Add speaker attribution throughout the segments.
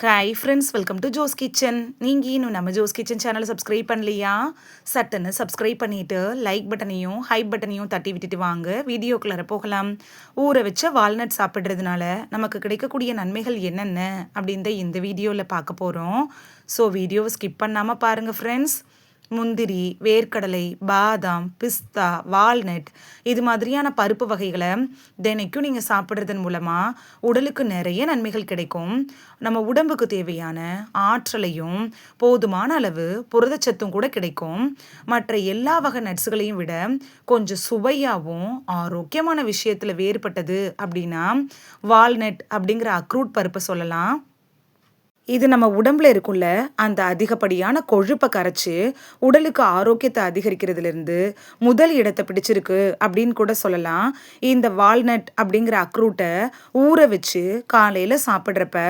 Speaker 1: Hi friends, welcome to Jo's Kitchen. நீங்கள் இன்னும் நம்ம ஜோஸ் கிச்சன் சேனலை சப்ஸ்கிரைப் பண்ணலையா? சட்டுன்னு சப்ஸ்கிரைப் பண்ணிவிட்டு லைக் பட்டனையும் ஹைப் பட்டனையும் தட்டி விட்டுட்டு வாங்க வீடியோக்குள்ளே போகலாம். ஊற வச்ச வால்நட் சாப்பிட்றதுனால நமக்கு கிடைக்கக்கூடிய நன்மைகள் என்னென்ன அப்படின்னு இந்த வீடியோவில் பார்க்க போகிறோம். ஸோ வீடியோவை ஸ்கிப் பண்ணாமல் பாருங்கள் ஃப்ரெண்ட்ஸ். முந்திரி, வேர்க்கடலை, பாதாம், பிஸ்தா, வால்நட் இது மாதிரியான பருப்பு வகைகளை தினைக்கும் நீங்கள் சாப்பிட்றதன் மூலமாக உடலுக்கு நிறைய நன்மைகள் கிடைக்கும். நம்ம உடம்புக்கு தேவையான ஆற்றலையும் போதுமான அளவு புரதச்சத்தும் கூட கிடைக்கும். மற்ற எல்லா வகை நட்ஸுகளையும் விட கொஞ்சம் சுவையாகவும் ஆரோக்கியமான விஷயத்தில் வேறுபட்டது அப்படின்னா வால்நட் அப்படிங்கிற அக்ரூட் பருப்பை சொல்லலாம். இது நம்ம உடம்புல இருக்குள்ள அந்த அதிகப்படியான கொழுப்பை கரைச்சி உடலுக்கு ஆரோக்கியத்தை அதிகரிக்கிறதுலேருந்து முதல் இடத்தை பிடிச்சிருக்கு அப்படின்னு கூட சொல்லலாம். இந்த வால்நட் அப்படிங்கிற அக்ரூட்டை ஊற வச்சு காலையில் சாப்பிட்றப்ப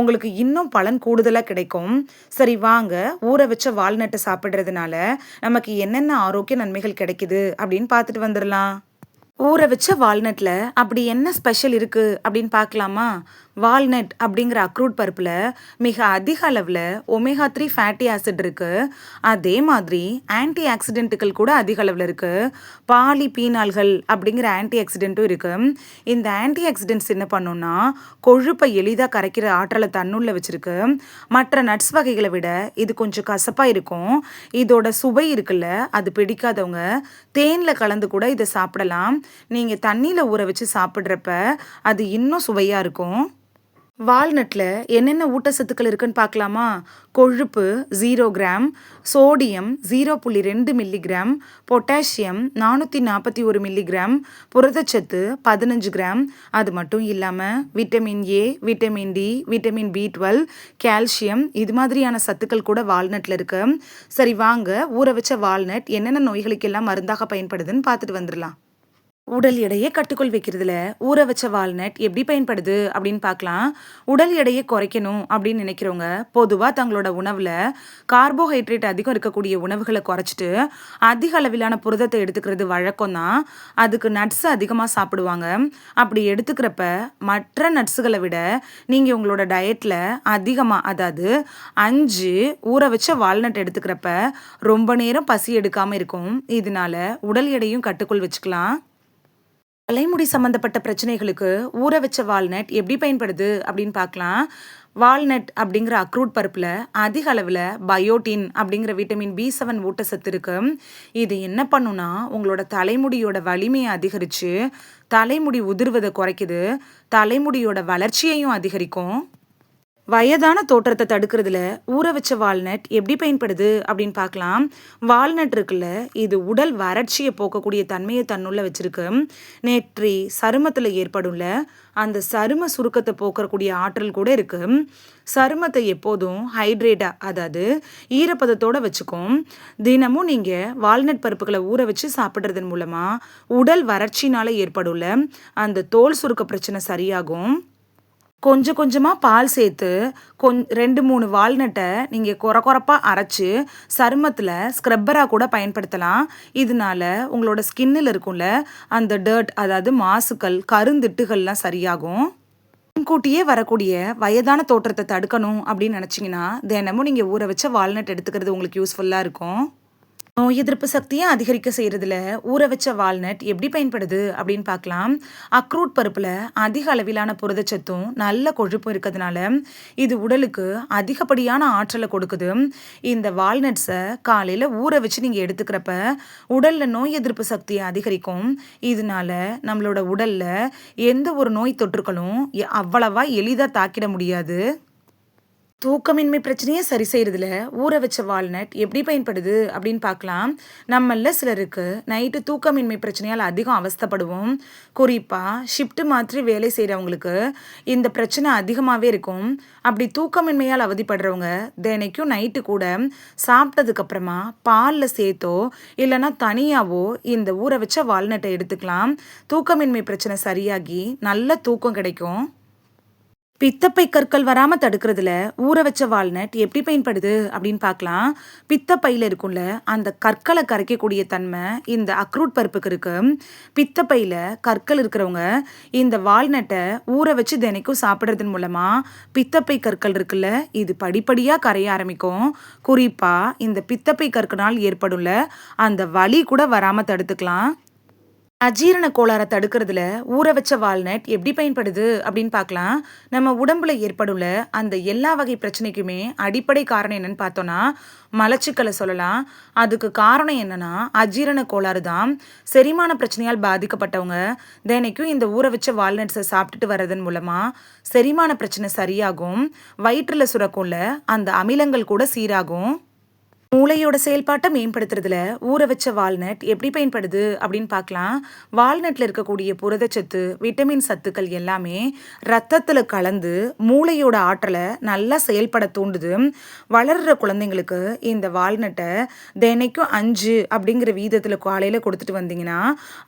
Speaker 1: உங்களுக்கு இன்னும் பலன் கூடுதலாக கிடைக்கும். சரி வாங்க, ஊற வச்ச வால்நட்டை சாப்பிட்றதுனால நமக்கு என்னென்ன ஆரோக்கிய நன்மைகள் கிடைக்குது அப்படின்னு பார்த்துட்டு வந்துடலாம். ஊற வச்ச வால்நட்டில் அப்படி என்ன ஸ்பெஷல் இருக்குது அப்படின்னு பார்க்கலாமா? வால்நட் அப்படிங்கிற அக்ரூட் பருப்பில் மிக அதிக அளவில் ஒமேகா 3 ஃபேட்டி ஆசிட் இருக்குது. அதே மாதிரி ஆன்டி ஆக்சிடென்ட்டுகள் கூட அதிக அளவில் இருக்குது. பாலிபீனால்கள் அப்படிங்கிற ஆன்டி ஆக்சிடென்ட்டும் இருக்குது. இந்த ஆன்டி ஆக்சிடென்ட்ஸ் என்ன பண்ணுன்னா கொழுப்பை எளிதாக கரைக்கிற ஆற்றலை தன்னுள்ள வச்சுருக்கு. மற்ற நட்ஸ் வகைகளை விட இது கொஞ்சம் கசப்பாக இருக்கும். இதோட சுவை இருக்குல்ல, அது பிடிக்காதவங்க தேனில் கலந்து கூட இதை சாப்பிடலாம். நீங்கள் தண்ணியில் ஊற வச்சு சாப்பிட்றப்ப அது இன்னும் சுவையாக இருக்கும். வால்நட்டில் என்னென்ன ஊட்டச்சத்துக்கள் இருக்குன்னு பார்க்கலாமா? கொழுப்பு 0 gram, sodium 0.2 milligram, potassium 441 milligram, புரதச்சத்து 15 கிராம். அது மட்டும் இல்லாமல் vitamin A, vitamin D, vitamin B12, calcium இது மாதிரியான சத்துக்கள் கூட வால்நட்டில் இருக்கு. சரி வாங்க, ஊற வச்ச வால்நட் என்னென்ன நோய்களுக்கெல்லாம் மருந்தாக பயன்படுதுன்னு பார்த்துட்டு வந்துடலாம். உடல் எடையை கட்டுக்குள் வைக்கிறதுல ஊற வச்ச வால்நட் எப்படி பயன்படுது அப்படின்னு பார்க்கலாம். உடல் எடையை குறைக்கணும் அப்படின்னு நினைக்கிறவங்க பொதுவாக தங்களோட உணவில் கார்போஹைட்ரேட் அதிகம் இருக்கக்கூடிய உணவுகளை குறைச்சிட்டு அதிக அளவிலான புரதத்தை எடுத்துக்கிறது வழக்கம் தான். அதுக்கு நட்ஸ் அதிகமாக சாப்பிடுவாங்க. அப்படி எடுத்துக்கிறப்ப மற்ற நட்ஸுகளை விட நீங்கள் உங்களோட டயட்டில் அதிகமாக, அதாவது 5 ஊற வச்ச வால்நட் எடுத்துக்கிறப்ப ரொம்ப நேரம் பசி எடுக்காமல் இருக்கும். இதனால உடல் எடையும் கட்டுக்குள் வச்சுக்கலாம். தலைமுடி சம்மந்தப்பட்ட பிரச்சனைகளுக்கு ஊற வச்ச வால்நட் எப்படி பயன்படுது அப்படின்னு பார்க்கலாம். வால்நட் அப்படிங்கிற அக்ரூட் பருப்பில் அதிக அளவில் பயோட்டின் அப்படிங்கிற விட்டமின் B7 ஊட்டச்சத்து இருக்கு. இது என்ன பண்ணுன்னா உங்களோட தலைமுடியோட வலிமையை அதிகரித்து தலைமுடி உதிர்வதை குறைக்குது. தலைமுடியோட வளர்ச்சியையும் அதிகரிக்கும். வயதான தோற்றத்தை தடுக்கிறதுல ஊற வச்ச வால்நட் எப்படி பயன்படுது அப்படின்னு பார்க்கலாம். வால்நட் இருக்குல்ல, இது உடல் வறட்சியை போக்கக்கூடிய தன்மையை தன்னுள்ள வச்சிருக்கு. நெற்றி சருமத்தில் ஏற்படும்ல அந்த சரும சுருக்கத்தை போக்கக்கூடிய ஆற்றல் கூட இருக்கு. சருமத்தை எப்போதும் ஹைட்ரேட்டாக, அதாவது ஈரப்பதத்தோடு வச்சுக்கும். தினமும் நீங்கள் வால்நட் பருப்புகளை ஊற வச்சு சாப்பிட்றதன் மூலமாக உடல் வறட்சினால் ஏற்படும்ல அந்த தோல் சுருக்க பிரச்சனை சரியாகும். கொஞ்சம் கொஞ்சமாக பால் சேர்த்து 2-3 வால்நட்டை நீங்கள் கொரப்பாக அரைச்சி சருமத்தில் ஸ்க்ரப்பராக கூட பயன்படுத்தலாம். இதனால உங்களோட ஸ்கின்னில் இருக்கும்ல அந்த டர்ட், அதாவது மாசுக்கள், கருந்திட்டுகள்லாம் சரியாகும். முன்கூட்டியே வரக்கூடிய வயதான தோற்றத்தை தடுக்கணும் அப்படின்னு நினச்சிங்கன்னா தினமும் நீங்கள் ஊற வச்ச வால்நட் எடுத்துக்கிறது உங்களுக்கு யூஸ்ஃபுல்லாக இருக்கும். நோய் எதிர்ப்பு சக்தியை அதிகரிக்க செய்கிறதுல ஊற வச்ச வால்நட் எப்படி பயன்படுது அப்படின்னு பார்க்கலாம். அக்ரூட் பருப்பில் அதிக அளவிலான புரதச்சத்தும் நல்ல கொழுப்பும் இருக்கிறதுனால இது உடலுக்கு அதிகப்படியான ஆற்றலை கொடுக்குது. இந்த வால்நட்ஸை காலையில் ஊற வச்சு நீங்கள் எடுத்துக்கிறப்ப உடலில் நோய் எதிர்ப்பு சக்தியை அதிகரிக்கும். இதனால நம்மளோட உடலில் எந்த ஒரு நோய் தொற்றுகளும் அவ்வளவா எளிதாக தாக்கிட முடியாது. தூக்கமின்மை பிரச்சனையை சரி செய்கிறதுல ஊற வச்ச வால்நட் எப்படி பயன்படுது அப்படின்னு பார்க்கலாம். நம்மள சிலருக்கு நைட்டு தூக்கமின்மை பிரச்சனையால் அதிகம் அவஸ்தைப்படுவோம். குறிப்பாக ஷிஃப்ட் மாற்றி வேலை செய்கிறவங்களுக்கு இந்த பிரச்சனை அதிகமாகவே இருக்கும். அப்படி தூக்கமின்மையால் அவதிப்படுறவங்க தினைக்கும் நைட்டு கூட சாப்பிட்டதுக்கப்புறமா பாலில் சேர்த்தோ இல்லைன்னா தனியாவோ இந்த ஊற வச்ச வால்நட்டை எடுத்துக்கலாம். தூக்கமின்மை பிரச்சனை சரியாகி நல்ல தூக்கம் கிடைக்கும். பித்தப்பை கற்கள் வராமல் தடுக்கிறதுல ஊற வச்ச வால்நட் எப்படி பயன்படுது அப்படின்னு பார்க்கலாம். பித்தப்பையில் இருக்கும்ல அந்த கற்களை கரைக்கக்கூடிய தன்மை இந்த அக்ரூட் பருப்புக்கு இருக்கு. பித்தப்பையில் கற்கள் இருக்கிறவங்க இந்த வால்நட்டை ஊற வச்சு தினைக்கும் சாப்பிட்றதன் மூலமாக பித்தப்பை கற்கள் இருக்குல்ல இது படிப்படியாக கரைய ஆரம்பிக்கும். குறிப்பாக இந்த பித்தப்பை கற்கனால் ஏற்படும்ல அந்த வலி கூட வராமல் தடுத்துக்கலாம். அஜீரண கோளாறை தடுக்கிறதுல ஊற வச்ச வால்நட் எப்படி பயன்படுது அப்படின்னு பார்க்கலாம். நம்ம உடம்புல ஏற்படுள்ள அந்த எல்லா வகை பிரச்சனைக்குமே அடிப்படை காரணம் என்னன்னு பார்த்தோன்னா மலச்சிக்கலை சொல்லலாம். அதுக்கு காரணம் என்னன்னா அஜீரண கோளாறு தான். செரிமான பிரச்சனையால் பாதிக்கப்பட்டவங்க தினைக்கும் இந்த ஊற வச்ச வால்நட்ஸை சாப்பிட்டுட்டு வர்றதன் மூலமாக செரிமான பிரச்சனை சரியாகும். வயிற்றில் சுரக்கும்ல அந்த அமிலங்கள் கூட சீராகும். மூளையோட செயல்பாட்டை மேம்படுத்துறதுல ஊற வச்ச வால்நட் எப்படி பயன்படுது அப்படின்னு பார்க்கலாம். வால்நட்டில் இருக்கக்கூடிய புரதச்சத்து விட்டமின் சத்துக்கள் எல்லாமே ரத்தத்தில் கலந்து மூளையோட ஆற்றலை நல்லா செயல்பட தூண்டுது. வளர்கிற குழந்தைங்களுக்கு இந்த வால்நட்டை தினைக்கும் 5 அப்படிங்கிற வீதத்தில் காலையில் கொடுத்துட்டு வந்தீங்கன்னா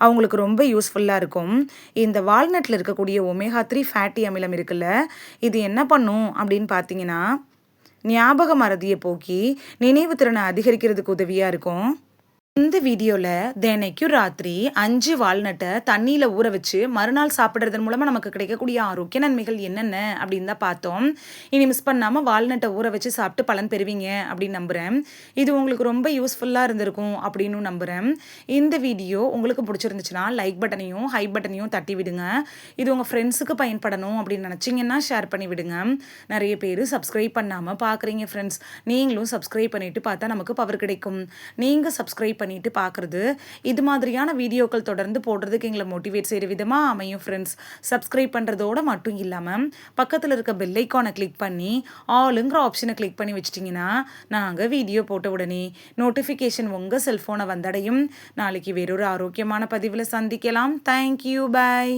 Speaker 1: அவங்களுக்கு ரொம்ப யூஸ்ஃபுல்லாக இருக்கும். இந்த வால்நட்டில் இருக்கக்கூடிய ஒமேகா 3 ஃபேட்டி அமிலம் இருக்குல்ல இது என்ன பண்ணும் அப்படின்னு பார்த்தீங்கன்னா ஞாபக மறதியை போக்கி நினைவு திறனை அதிகரிக்கிறதுக்கு உதவியாக இருக்கும். இந்த வீடியோவில் தினைக்கும் ராத்திரி 5 வால்நட்டை தண்ணியில் ஊற வச்சு மறுநாள் சாப்பிட்றதன் மூலமாக நமக்கு கிடைக்கக்கூடிய ஆரோக்கிய நன்மைகள் என்னென்ன அப்படின்னு தான் பார்த்தோம். இனி மிஸ் பண்ணாமல் வால்நட்டை ஊற வச்சு சாப்பிட்டு பலன் பெறுவீங்க அப்படின்னு நம்புகிறேன். இது உங்களுக்கு ரொம்ப யூஸ்ஃபுல்லாக இருந்திருக்கும் அப்படின்னு நம்புகிறேன். இந்த வீடியோ உங்களுக்கு பிடிச்சிருந்துச்சுன்னா லைக் பட்டனையும் ஹைப் பட்டனையும் தட்டி விடுங்க. இது உங்கள் ஃப்ரெண்ட்ஸுக்கு பயன்படணும் அப்படின்னு நினச்சிங்கன்னா ஷேர் பண்ணி விடுங்க. நிறைய பேர் சப்ஸ்கிரைப் பண்ணாமல் பார்க்குறீங்க ஃப்ரெண்ட்ஸ். நீங்களும் சப்ஸ்கிரைப் பண்ணிவிட்டு பார்த்தா நமக்கு பவர் கிடைக்கும். நீங்கள் சப்ஸ்கிரைப் பண்ணிட்டு பார்க்குறது இது மாதிரியான வீடியோக்கள் தொடர்ந்து போடுறதுக்கு எங்களை மோட்டிவேட் செய்கிற விதமாக அமையும் ஃப்ரெண்ட்ஸ். சப்ஸ்கிரைப் பண்ணுறதோடு மட்டும் இல்லாமல் பக்கத்தில் இருக்க பெல் ஐக்கானை கிளிக் பண்ணி ஆளுங்கிற ஆப்ஷனை கிளிக் பண்ணி வச்சிட்டிங்கன்னா நாங்கள் வீடியோ போட்ட உடனே நோட்டிஃபிகேஷன் உங்கள் செல்ஃபோனை வந்தடையும். நாளைக்கு வேறொரு ஆரோக்கியமான பதிவில் சந்திக்கலாம். தேங்க்யூ, பாய்.